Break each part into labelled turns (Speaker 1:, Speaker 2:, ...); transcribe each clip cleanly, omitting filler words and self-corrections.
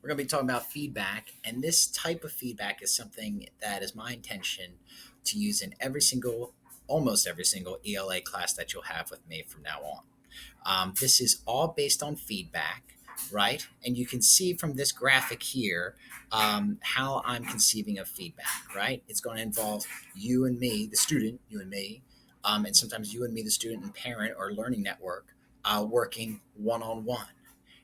Speaker 1: We're going to be talking about feedback, and this type of feedback is something that is my intention to use in almost every single ELA class that you'll have with me from now on. This is all based on feedback, right? And you can see from this graphic here how I'm conceiving of feedback, right? It's going to involve you and me, the student, you and me, and sometimes you and me, the student and parent or learning network, working one on one.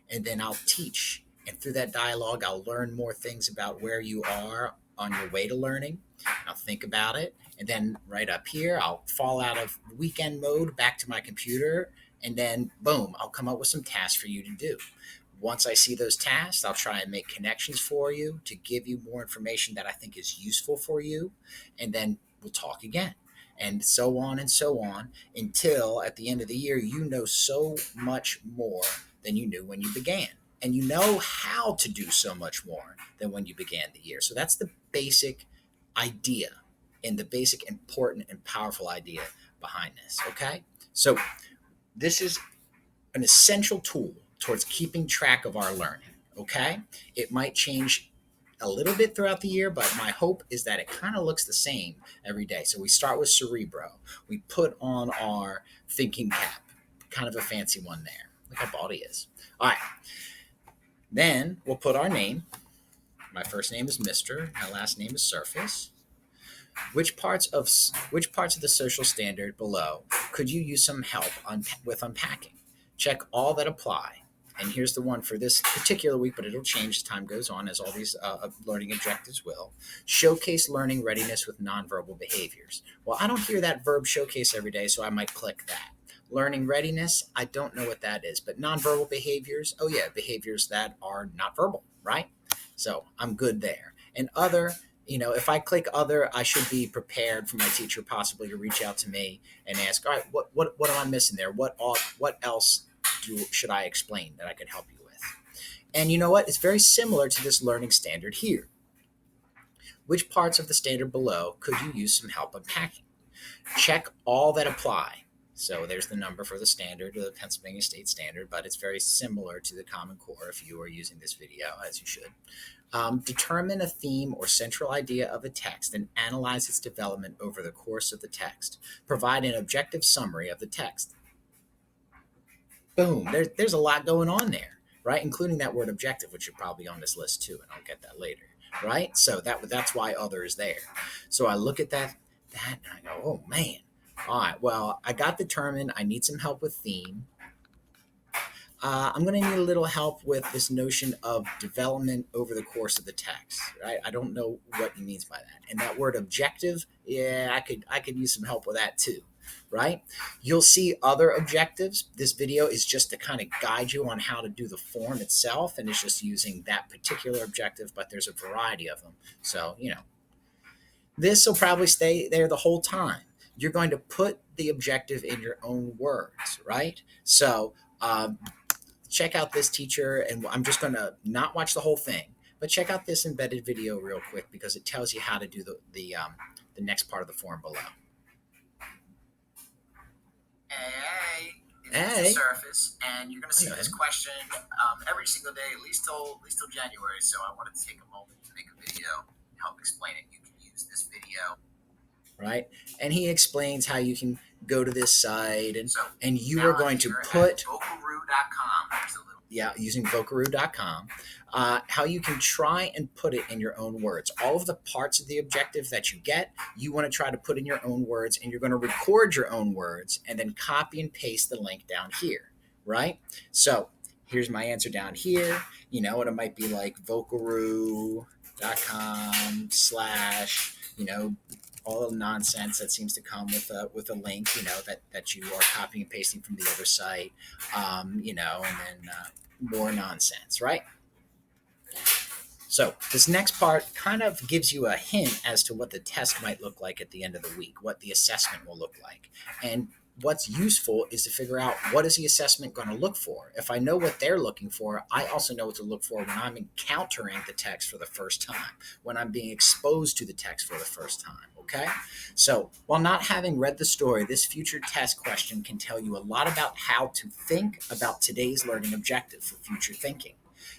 Speaker 1: And then I'll teach. And through that dialogue, I'll learn more things about where you are on your way to learning. I'll think about it. And then right up here, I'll fall out of weekend mode back to my computer. And then, boom, I'll come up with some tasks for you to do. Once I see those tasks, I'll try and make connections for you to give you more information that I think is useful for you. And then we'll talk again. And so on until at the end of the year, you know so much more than you knew when you began. And you know how to do so much more than when you began the year. So that's the basic idea and the basic important and powerful idea behind this. Okay. So this is an essential tool towards keeping track of our learning. Okay. It might change a little bit throughout the year, but my hope is that it kind of looks the same every day. So we start with Cerebro. We put on our thinking cap, kind of a fancy one there. Look how bald he is. All right. Then we'll put our name. My first name is Mr. My last name is Surface. Which parts of the social standard below could you use some help with unpacking? Check all that apply. And here's the one for this particular week, but it'll change as time goes on, as all these learning objectives will. Showcase learning readiness with nonverbal behaviors. Well, I don't hear that verb showcase every day, so I might click that. Learning readiness, I don't know what that is, but nonverbal behaviors, oh yeah, behaviors that are not verbal, right? So I'm good there. And other, if I click other, I should be prepared for my teacher possibly to reach out to me and ask, all right, what am I missing there? What else should I explain that I could help you with? And you know what? It's very similar to this learning standard here. Which parts of the standard below could you use some help unpacking? Check all that apply. So there's the number for the standard, the Pennsylvania State Standard, but it's very similar to the Common Core if you are using this video, as you should. Determine a theme or central idea of a text and analyze its development over the course of the text. Provide an objective summary of the text. Boom, there's a lot going on there, right? Including that word objective, which is probably on this list too, and I'll get that later, right? So that's why other is there. So I look at that and I go, oh man. All right, well, I got determined. I need some help with theme. I'm going to need a little help with this notion of development over the course of the text, right? I don't know what he means by that. And that word objective, yeah, I could use some help with that too, right? You'll see other objectives. This video is just to kind of guide you on how to do the form itself, and it's just using that particular objective, but there's a variety of them. So, this will probably stay there the whole time. You're going to put the objective in your own words, right? So check out this teacher, and I'm just going to not watch the whole thing, but check out this embedded video real quick because it tells you how to do the next part of the form below.
Speaker 2: Hey,
Speaker 1: Hey.
Speaker 2: it's the Surface, and you're going to see this question every single day, at least till January. So I wanted to take a moment to make a video and help explain it. You can use this video.
Speaker 1: Right, and he explains how you can go to this site, and
Speaker 2: So
Speaker 1: and you
Speaker 2: now
Speaker 1: are going
Speaker 2: I'm
Speaker 1: to
Speaker 2: here
Speaker 1: put
Speaker 2: at Vocaroo.com. There's a little
Speaker 1: yeah, using Vocaroo.com, how you can try and put it in your own words. All of the parts of the objective that you get, you want to try to put in your own words, and you're going to record your own words and then copy and paste the link down here, right? So here's my answer down here, and it might be like Vocaroo.com / all the nonsense that seems to come with a link, that you are copying and pasting from the other site, and then more nonsense, right? So this next part kind of gives you a hint as to what the test might look like at the end of the week, what the assessment will look like. And what's useful is to figure out what is the assessment going to look for. If I know what they're looking for, I also know what to look for when I'm encountering the text for the first time, when I'm being exposed to the text for the first time, okay? So while not having read the story, this future test question can tell you a lot about how to think about today's learning objective for future thinking.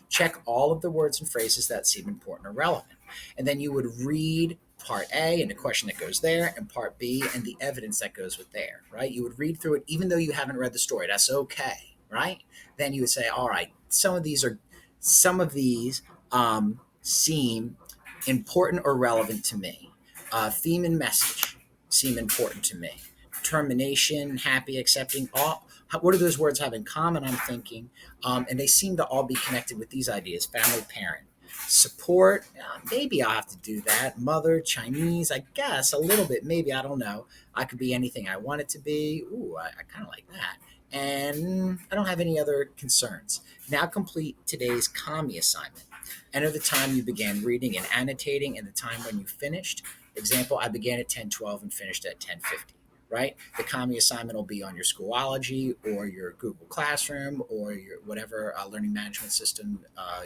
Speaker 1: Check all of the words and phrases that seem important or relevant. And then you would read part A and the question that goes there, and part B and the evidence that goes with there, right? You would read through it even though you haven't read the story. That's okay, right? Then you would say, all right, some of these seem important or relevant to me. Theme and message seem important to me. Determination, happy, accepting, all. What do those words have in common? I'm thinking, and they seem to all be connected with these ideas: family, parent, support. Maybe I'll have to do that. Mother, Chinese, I guess a little bit. Maybe, I don't know. I could be anything I want it to be. Ooh, I kind of like that. And I don't have any other concerns. Now complete today's Kami assignment. Enter the time you began reading and annotating and the time when you finished. Example, I began at 10:12 and finished at 10:50. Right? The Kami assignment will be on your Schoology or your Google Classroom or your whatever learning management system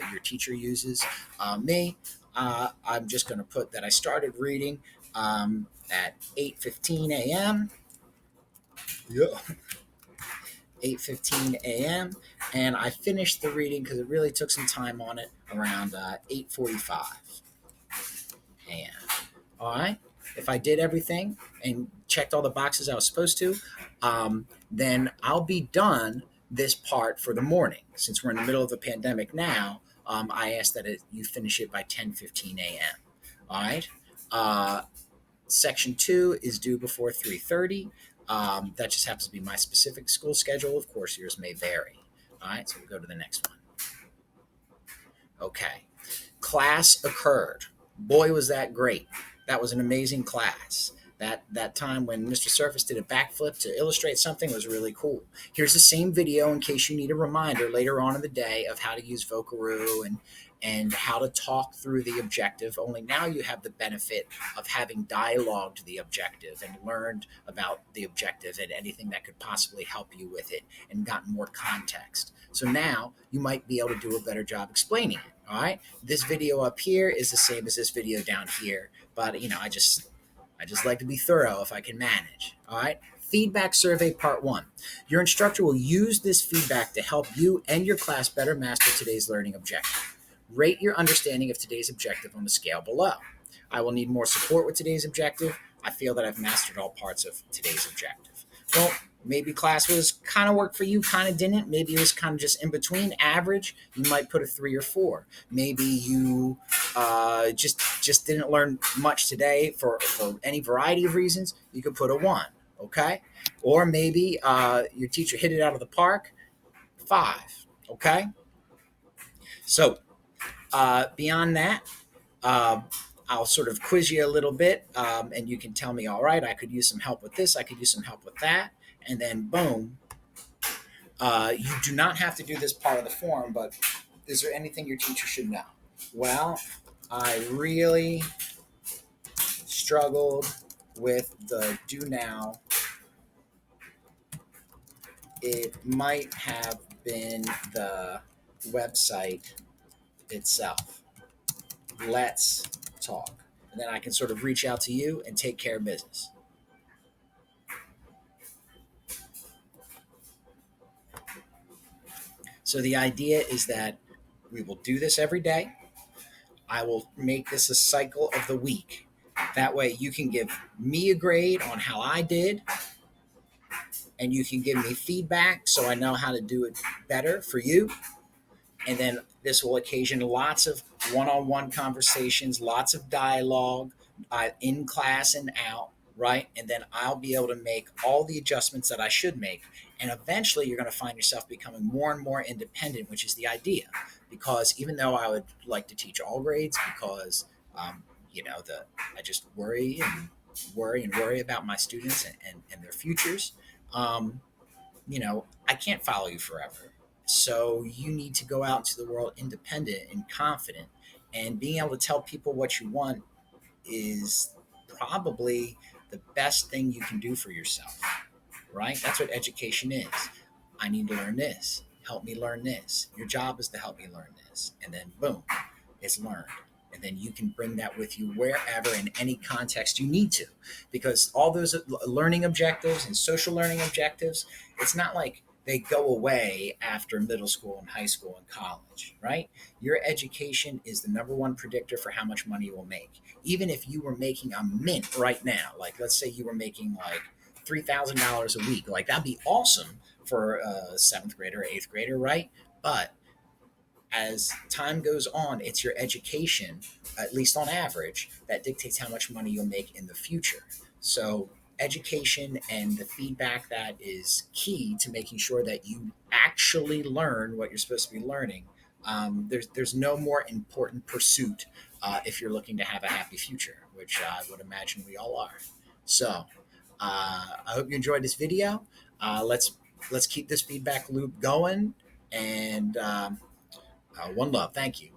Speaker 1: your teacher uses. I'm just going to put that I started reading at 8:15 a.m. Yeah. 8:15 a.m. and I finished the reading because it really took some time on it around 8:45 a.m. All right. If I did everything and checked all the boxes I was supposed to, then I'll be done this part for the morning. Since we're in the middle of the pandemic now, I ask that you finish it by 10:15 a.m. All right. Section 2 is due before 3:30. That just happens to be my specific school schedule. Of course, yours may vary. All right, so we'll go to the next one. Okay. Class occurred. Boy, was that great. That was an amazing class. That time when Mr. Surface did a backflip to illustrate something was really cool. Here's the same video in case you need a reminder later on in the day of how to use Vocaroo and how to talk through the objective. Only now you have the benefit of having dialogued the objective and learned about the objective and anything that could possibly help you with it and gotten more context. So now you might be able to do a better job explaining it. All right. This video up here is the same as this video down here, but I just like to be thorough if I can manage. All right. Feedback survey part 1. Your instructor will use this feedback to help you and your class better master today's learning objective. Rate your understanding of today's objective on the scale below. I will need more support with today's objective. I feel that I've mastered all parts of today's objective. Well, maybe class was kind of worked for you, kind of didn't. Maybe it was kind of just in between, average. You might put a 3 or 4. Maybe you just didn't learn much today for any variety of reasons. You could put a 1, okay? Or maybe your teacher hit it out of the park, 5, okay? So beyond that, I'll sort of quiz you a little bit, and you can tell me, all right, I could use some help with this, I could use some help with that, and then boom. You do not have to do this part of the form, but is there anything your teacher should know? Well, I really struggled with the do now. It might have been the website itself. Let's talk. And then I can sort of reach out to you and take care of business. So the idea is that we will do this every day. I will make this a cycle of the week. That way you can give me a grade on how I did, and you can give me feedback so I know how to do it better for you. And then this will occasion lots of one-on-one conversations, lots of dialogue in class and out, right? And then I'll be able to make all the adjustments that I should make. And eventually you're going to find yourself becoming more and more independent, which is the idea. Because even though I would like to teach all grades, because, I just worry about my students and their futures, I can't follow you forever. So you need to go out into the world independent and confident. And being able to tell people what you want is probably the best thing you can do for yourself, right? That's what education is. I need to learn this. Help me learn this. Your job is to help me learn this. And then boom, it's learned. And then you can bring that with you wherever in any context you need to. Because all those learning objectives and social learning objectives, it's not like they go away after middle school and high school and college, right? Your education is the number one predictor for how much money you will make. Even if you were making a mint right now, like let's say you were making like $3,000 a week, like that'd be awesome for a seventh grader or eighth grader, right? But as time goes on, it's your education, at least on average, that dictates how much money you'll make in the future. So, education and the feedback that is key to making sure that you actually learn what you're supposed to be learning. There's no more important pursuit if you're looking to have a happy future, which I would imagine we all are. So, I hope you enjoyed this video. Let's keep this feedback loop going, and one love. Thank you.